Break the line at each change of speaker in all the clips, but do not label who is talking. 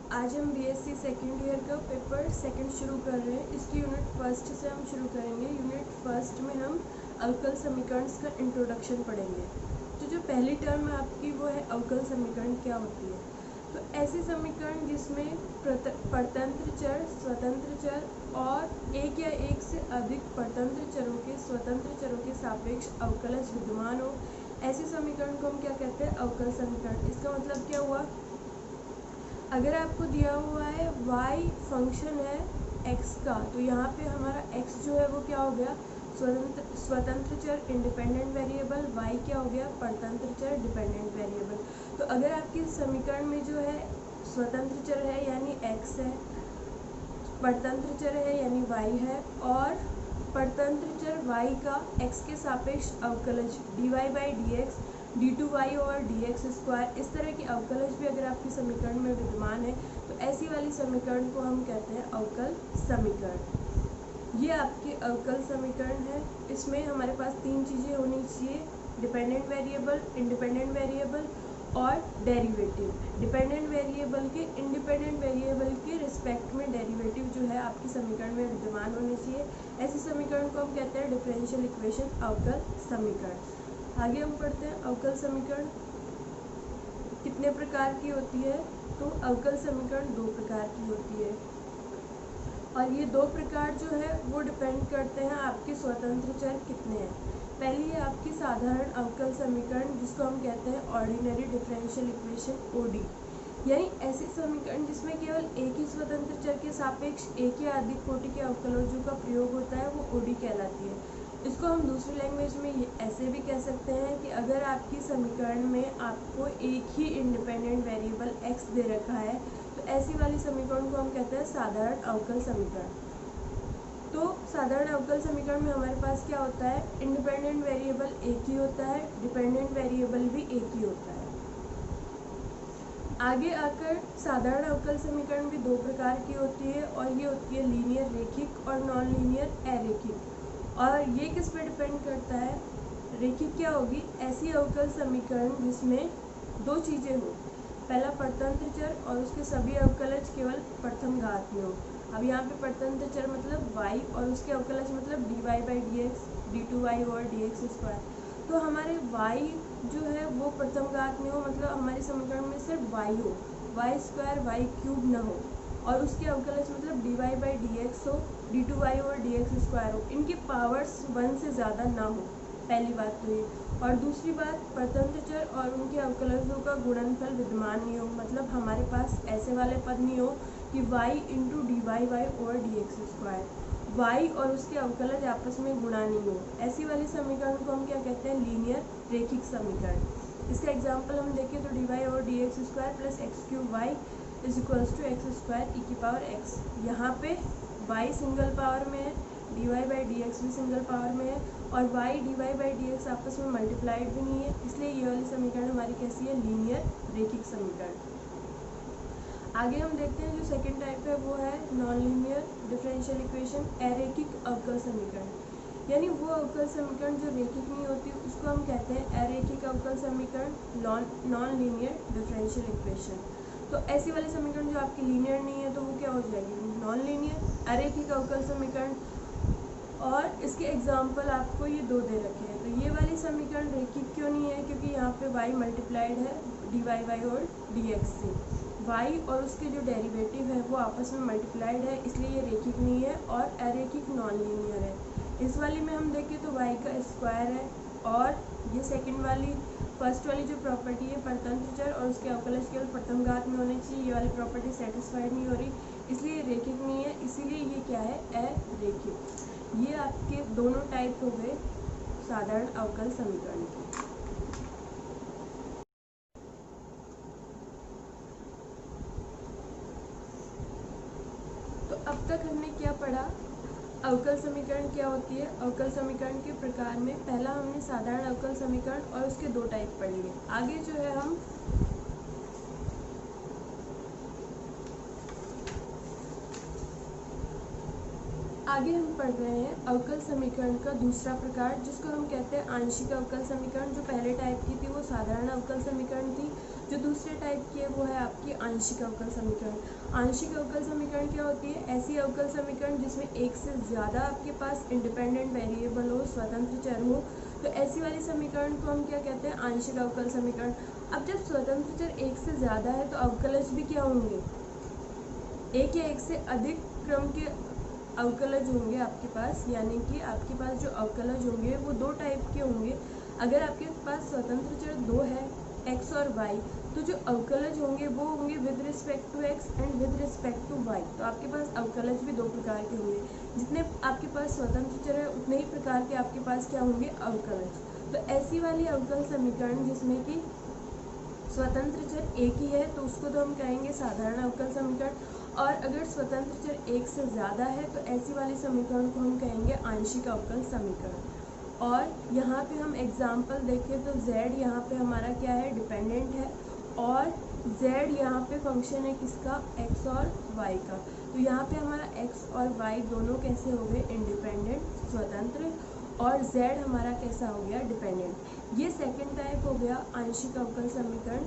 आज हम BSc second year का पेपर सेकंड शुरू कर रहे हैं। इसकी यूनिट फर्स्ट से हम शुरू करेंगे। यूनिट फर्स्ट में हम अवकल समीकरण का इंट्रोडक्शन पढ़ेंगे। तो जो पहली टर्म है आपकी वो है अवकल समीकरण क्या होती है। तो ऐसे समीकरण जिसमें परतंत्र चर, स्वतंत्र चर और एक या एक से अधिक परतंत्र चरों के स्वतंत्र चरों के सापेक्ष अवकलज विद्यमान हो, ऐसे समीकरण को हम क्या कहते हैं, अवकल समीकरण। इसका मतलब क्या हुआ, अगर आपको दिया हुआ है y फंक्शन है x का, तो यहाँ पे हमारा x जो है वो क्या हो गया, स्वतंत्र चर इंडिपेंडेंट वेरिएबल, y क्या हो गया, परतंत्र चर डिपेंडेंट वेरिएबल। तो अगर आपके समीकरण में जो है स्वतंत्र चर है यानी x है, परतंत्र चर है यानी y है, और परतंत्र चर y का x के सापेक्ष अवकलज dy/dx d2y और dx स्क्वायर, इस तरह के अवकलज भी अगर आपके समीकरण में विद्यमान है तो ऐसी वाली समीकरण को हम कहते हैं अवकल समीकरण। ये आपके अवकल समीकरण है। इसमें हमारे पास तीन चीज़ें होनी चाहिए, डिपेंडेंट वेरिएबल, इंडिपेंडेंट वेरिएबल और डेरिवेटिव। डिपेंडेंट वेरिएबल के इंडिपेंडेंट वेरिएबल के रिस्पेक्ट में डेरिवेटिव जो है आपकी समीकरण में विद्यमान होने चाहिए। ऐसे समीकरण को हम कहते हैं डिफरेंशियल इक्वेशन, अवकल समीकरण। आगे हम पढ़ते हैं अवकल समीकरण कितने प्रकार की होती है। तो अवकल समीकरण दो प्रकार की होती है, और ये दो प्रकार जो है वो डिपेंड करते हैं आपके स्वतंत्र चर कितने हैं। पहली है आपकी साधारण अवकल समीकरण, जिसको हम कहते हैं ऑर्डिनरी डिफरेंशियल इक्वेशन, ओडी, यानी ऐसे समीकरण जिसमें केवल एक ही स्वतंत्र चर के सापेक्ष एक या अधिक कोटि के अवकलजों का प्रयोग होता है, वो ओडी कहलाती है। इसको हम दूसरी लैंग्वेज में ऐसे भी कह सकते हैं कि अगर आपकी समीकरण में आपको एक ही इंडिपेंडेंट वेरिएबल x दे रखा है, तो ऐसी वाली समीकरण को हम कहते हैं साधारण अवकल समीकरण। तो साधारण अवकल समीकरण में हमारे पास क्या होता है, इंडिपेंडेंट वेरिएबल एक ही होता है, डिपेंडेंट वेरिएबल भी एक ही होता है। आगे आकर साधारण अवकल समीकरण भी दो प्रकार की होती है, और ये होती है लीनियर रेखिक और नॉन लीनियर अरेखिक। और ये किस पे डिपेंड करता है, रेखिक क्या होगी, ऐसी अवकल समीकरण जिसमें दो चीज़ें हो, पहला परतंत्र चर और उसके सभी अवकलज केवल प्रथम घात में हो। अब यहाँ पे परतंत्र चर मतलब y और उसके अवकलज मतलब dy/dx, d2y और dx स्क्वायर। तो हमारे y जो है वो प्रथम घात में हो, मतलब हमारे समीकरण में सिर्फ y हो, y स्क्वायर y क्यूब ना हो, और उसके अवकलज मतलब dy/dx हो, d2y और dx स्क्वायर हो, इनकी पावर्स 1 से ज़्यादा ना हो। पहली बात तो ये, और दूसरी बात परतंत्र चर और उनके अवकलजों का गुणनफल विद्यमान नहीं हो, मतलब हमारे पास ऐसे वाले पद नहीं हो कि y इंटू dy/y और dx स्क्वायर, y और उसके अवकलज आपस में गुणा नहीं हो। ऐसी वाली समीकरण को हम क्या कहते हैं, लीनियर रेखिक समीकरण। इसका एग्जाम्पल हम देखें तो dy और dx square plus X cube Y is equals to X square E की पावर एक्स। यहाँ पे y सिंगल पावर में है, dy/dx भी सिंगल पावर में है, और y dy/dx आपस में मल्टीप्लाइड भी नहीं है, इसलिए ये वाली समीकरण हमारी कैसी है, लीनियर रेखिक समीकरण। आगे हम देखते हैं जो सेकंड टाइप है वो है नॉन लीनियर डिफरेंशियल इक्वेशन, अरेखिक अवकल समीकरण। यानी वो अवकल समीकरण जो रेखिक नहीं होती उसको हम कहते हैं अरेखिक अवकल समीकरण, नॉन लीनियर डिफरेंशियल इक्वेशन। तो ऐसी वाले समीकरण जो आपकी लीनियर नहीं है तो वो क्या हो जाएगी, नॉन लीनियर अरेखिक अवकल समीकरण। और इसके एग्जाम्पल आपको ये दो दे रखे हैं। तो ये वाली समीकरण रेखिक क्यों नहीं है, क्योंकि यहाँ पे y मल्टीप्लाइड है dy/y और dx से, y और उसके जो डेरिवेटिव है वो आपस में मल्टीप्लाइड है, इसलिए ये रेखिक नहीं है और अरेखिक नॉन लीनियर है। इस वाली में हम देखें तो y का स्क्वायर है, और ये सेकंड वाली, फर्स्ट वाली जो प्रॉपर्टी है परतंत्र चर और उसके अवकलज केवल प्रथम घात में होने चाहिए, ये वाली प्रॉपर्टी सेटिस्फाइड नहीं हो रही, इसलिए ये रेखिक नहीं है, इसीलिए ये क्या है, अरेखिक। ये आपके दोनों टाइप हो गए साधारण अवकल समीकरण के। तो अब तक हमने क्या पढ़ा, अवकल समीकरण क्या होती है, अवकल समीकरण के प्रकार में पहला हमने साधारण अवकल समीकरण और उसके दो टाइप पढ़ लिए। आगे जो है हम पढ़ रहे हैं अवकल समीकरण का दूसरा प्रकार, जिसको हम कहते हैं आंशिक अवकल समीकरण। जो पहले टाइप की थी वो साधारण अवकल समीकरण थी, जो दूसरे टाइप की है वो है आपकी आंशिक अवकल समीकरण। आंशिक अवकल समीकरण क्या होती है? ऐसी अवकल समीकरण जिसमें एक से ज़्यादा आपके पास इंडिपेंडेंट वेरिएबल हो, स्वतंत्र चर हो, तो ऐसी वाली समीकरण को हम क्या कहते हैं? आंशिक अवकल समीकरण। अब जब स्वतंत्र चर एक से ज़्यादा है तो अवकलज भी क्या होंगे? एक या एक से अधिक क्रम के अवकलज होंगे आपके पास, यानी कि आपके पास जो अवकलज होंगे वो दो टाइप के होंगे। अगर आपके पास स्वतंत्र चर दो है, x और y, तो जो अवकलज होंगे वो होंगे with respect to x and with respect to y। तो आपके पास अवकलज भी दो प्रकार के होंगे। जितने आपके पास स्वतंत्र चर है उतने ही प्रकार के आपके पास क्या होंगे? अवकलज। तो ऐसी वाली अवकल समीकरण जिसमें कि स्वतंत्र चर एक ही है तो उसको तो हम कहेंगे साधारण अवकल समीकरण, और अगर स्वतंत्र चर एक से ज़्यादा है तो ऐसी वाली समीकरण को हम कहेंगे आंशिक अवकल समीकरण। और यहाँ पे हम एग्जाम्पल देखें तो z यहाँ पे हमारा क्या है? डिपेंडेंट है, और z यहाँ पे फंक्शन है किसका? x और y का। तो यहाँ पे हमारा x और y दोनों कैसे हो गए? इंडिपेंडेंट, स्वतंत्र, और z हमारा कैसा हो गया? डिपेंडेंट। ये सेकंड टाइप हो गया आंशिक अवकल समीकरण।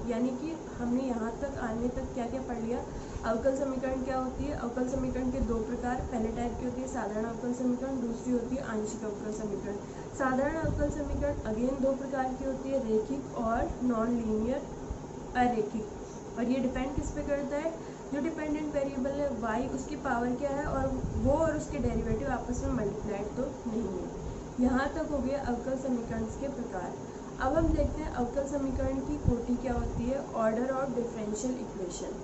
यानी कि हमने यहाँ तक आने तक क्या क्या पढ़ लिया? अवकल समीकरण क्या होती है? अवकल समीकरण के दो प्रकार, पहले टाइप की होती है साधारण अवकल समीकरण, दूसरी होती है आंशिक अवकल समीकरण। साधारण अवकल समीकरण अगेन दो प्रकार की होती है, रेखिक और नॉन लीनियर अरेखिक। और ये डिपेंड किस पे करता है? जो डिपेंडेंट वेरिएबल है y, उसकी पावर क्या है और वो और उसके डेरिवेटिव आपस में मल्टीप्लाइड तो नहीं है। यहाँ तक हो गया अवकल समीकरण के प्रकार। अब हम देखते हैं अवकल समीकरण की कोटि क्या होती है? Order of differential equation.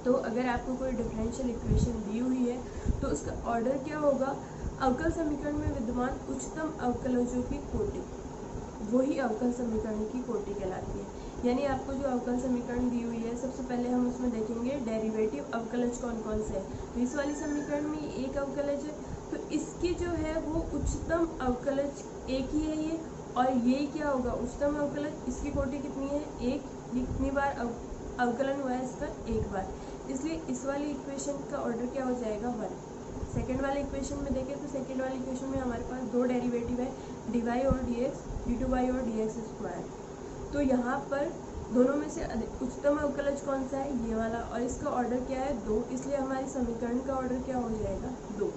तो अगर आपको कोई डिफरेंशियल इक्वेशन दी हुई है तो उसका ऑर्डर क्या होगा? अवकल समीकरण में विद्यमान उच्चतम अवकलजों की कोटि, वही अवकल समीकरण की कोटि कहलाती है। यानी आपको जो अवकल समीकरण दी हुई है, सबसे पहले हम उसमें देखेंगे डेरिवेटिव अवकलज कौन कौन से है। तो इस वाली समीकरण में एक अवकलज है, तो इसकी जो है वो उच्चतम अवकलज एक ही है ये, और ये क्या होगा? उच्चतम अवकलज। इसकी कोटि कितनी है? एक। कितनी बार अवकलन हुआ है इसका? एक बार। इसलिए इस वाली इक्वेशन का ऑर्डर क्या हो जाएगा? 1। सेकेंड वाले इक्वेशन में देखें तो सेकेंड वाली इक्वेशन में हमारे पास दो डेरिवेटिव है, dy और dx, d2y और dx स्क्वायर। तो यहाँ पर दोनों में से उच्चतम अवकलज कौन सा है? ये वाला, और इसका ऑर्डर क्या है? 2। इसलिए हमारे समीकरण का ऑर्डर क्या हो जाएगा? 2।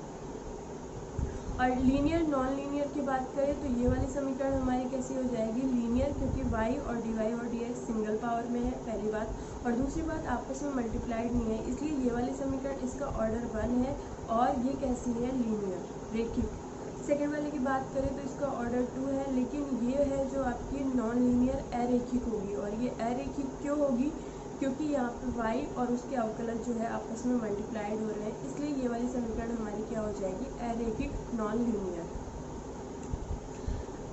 और लीनियर नॉन लीनियर की बात करें तो ये वाली समीकरण हमारी कैसी हो जाएगी? लीनियर, क्योंकि y और dy और dx सिंगल पावर में है, पहली बात, और दूसरी बात आपस में मल्टीप्लाइड नहीं है, इसलिए ये वाली समीकरण इसका ऑर्डर 1 है, और ये कैसी है? लीनियर, रेखिक। सेकेंड वाले की बात करें तो इसका ऑर्डर 2 है, लेकिन ये है जो आपकी नॉन लीनियर अरेखिक होगी। और ये अरेखिक क्यों होगी? क्योंकि यहाँ पे y और उसके अवकलज जो है आपस में मल्टीप्लाइड हो रहे हैं, इसलिए ये वाली समीकरण हमारी क्या हो जाएगी? अरेखिक, नॉन लीनियर।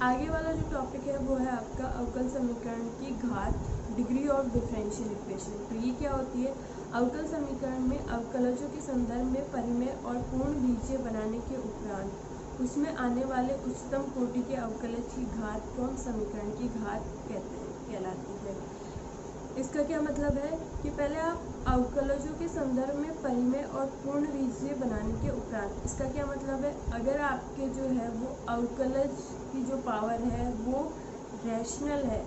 आगे वाला जो टॉपिक है वो है आपका अवकल समीकरण की घात, डिग्री ऑफ डिफरेंशियल इक्वेशन। तो ये क्या होती है? अवकल समीकरण में अवकलजों के संदर्भ में परिमेय और पूर्ण बीजीय बनाने के उपरांत उसमें आने वाले उच्चतम कोटि के अवकलज की घात को हम समीकरण की घात कहलाती है। इसका क्या मतलब है कि पहले आप अवकलजों के संदर्भ में परिमेय और पूर्ण बीजीय बनाने के उपरांत, इसका क्या मतलब है? अगर आपके जो है वो अवकलज की जो पावर है वो रैशनल है,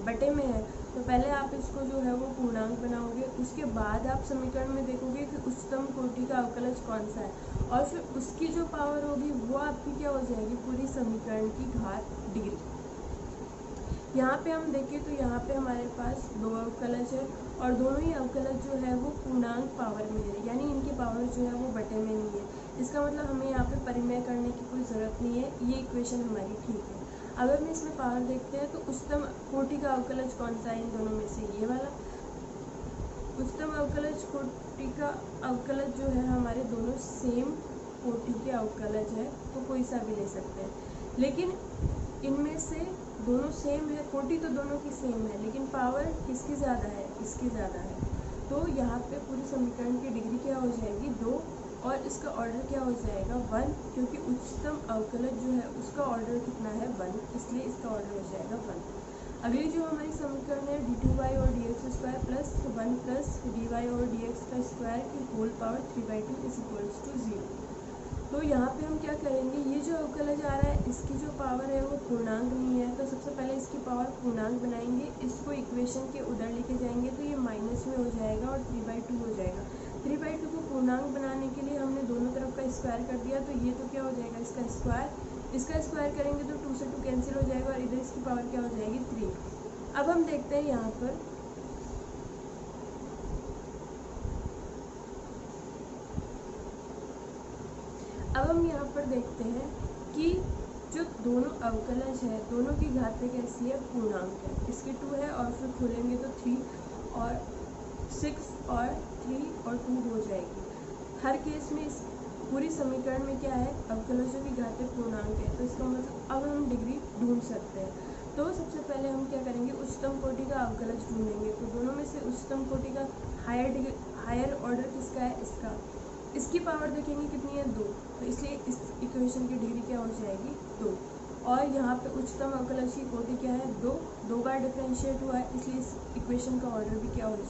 बटे में है, तो पहले आप इसको जो है वो पूर्णांक बनाओगे, उसके बाद आप समीकरण में देखोगे कि उच्चतम कोटि का अवकलज कौन सा है, और फिर उसकी जो पावर होगी वो आपकी क्या हो जाएगी? पूरी समीकरण की घात, डिग्री। यहाँ पे हम देखें तो यहाँ पे हमारे पास दो अवकलज है, और दोनों ही अवकलज जो है वो पूर्णांक पावर में है, यानी इनकी पावर जो है वो बटे में नहीं है। इसका मतलब हमें यहाँ पे परिमेय करने की कोई ज़रूरत नहीं है, ये इक्वेशन हमारी ठीक है। अगर हम इसमें पावर देखते हैं तो उच्चतम कोटि का अवकलज कौन सा है? इन दोनों में से ये वाला। उच्चतम अवकलज कोटि का अवकलज जो है हमारे दोनों सेम कोटि के अवकलज है, तो कोई सा भी ले सकते हैं, लेकिन इनमें से दोनों सेम है, कोटि तो दोनों की सेम है, लेकिन पावर किसकी ज़्यादा है? इसकी ज़्यादा है। तो यहाँ पे पूरी समीकरण की डिग्री क्या हो जाएगी? 2, और इसका ऑर्डर क्या हो जाएगा? 1, क्योंकि उच्चतम अवकलज जो है उसका ऑर्डर कितना है? 1, इसलिए इसका ऑर्डर हो जाएगा 1। अगली जो हमारी समीकरण है d2y और dx square plus 1 plus dy और dx का स्क्वायर की whole power 3/2 is equals to 0। तो यहाँ पे हम क्या करेंगे, ये जो अवकलज आ रहा है इसकी जो पावर है वो पूर्णांक नहीं है, तो सबसे पहले इसकी पावर पूर्णांक बनाएंगे, इसको इक्वेशन के उधर लेके जाएंगे तो ये माइनस में हो जाएगा और 3/2 हो जाएगा। 3/2 को पूर्णांक बनाने के लिए हमने दोनों तरफ का स्क्वायर कर दिया, तो ये तो क्या हो जाएगा, इसका स्क्वायर करेंगे तो 2 से 2 कैंसिल हो जाएगा और इधर इसकी पावर क्या हो जाएगी 3। अब हम देखते हैं यहाँ पर देखते हैं कि जो दोनों अवकलज है दोनों की घातें कैसी है, पूर्णांक है। इसकी 2 है और फिर खोलेंगे तो 3 और 6 और 3 और 2 हो जाएगी। हर केस में इस पूरी समीकरण में क्या है, अवकलजों की घातें पूर्णांक है, तो इसका मतलब अब हम डिग्री ढूंढ सकते हैं। तो सबसे पहले हम क्या करेंगे, उच्चतम कोटि का अवकलज ढूंढेंगे। तो दोनों में से उच्चतम कोटि का हायर ऑर्डर किसका है, इसका। इसकी पावर देखेंगे कितनी है, 2, तो इसलिए इस इक्वेशन की डिग्री क्या हो जाएगी, 2। और यहाँ पे उच्चतम अवकलज की कोटि क्या है, 2 बार डिफरेंशिएट हुआ है, इसलिए इस इक्वेशन का ऑर्डर भी क्या हो जाएगा।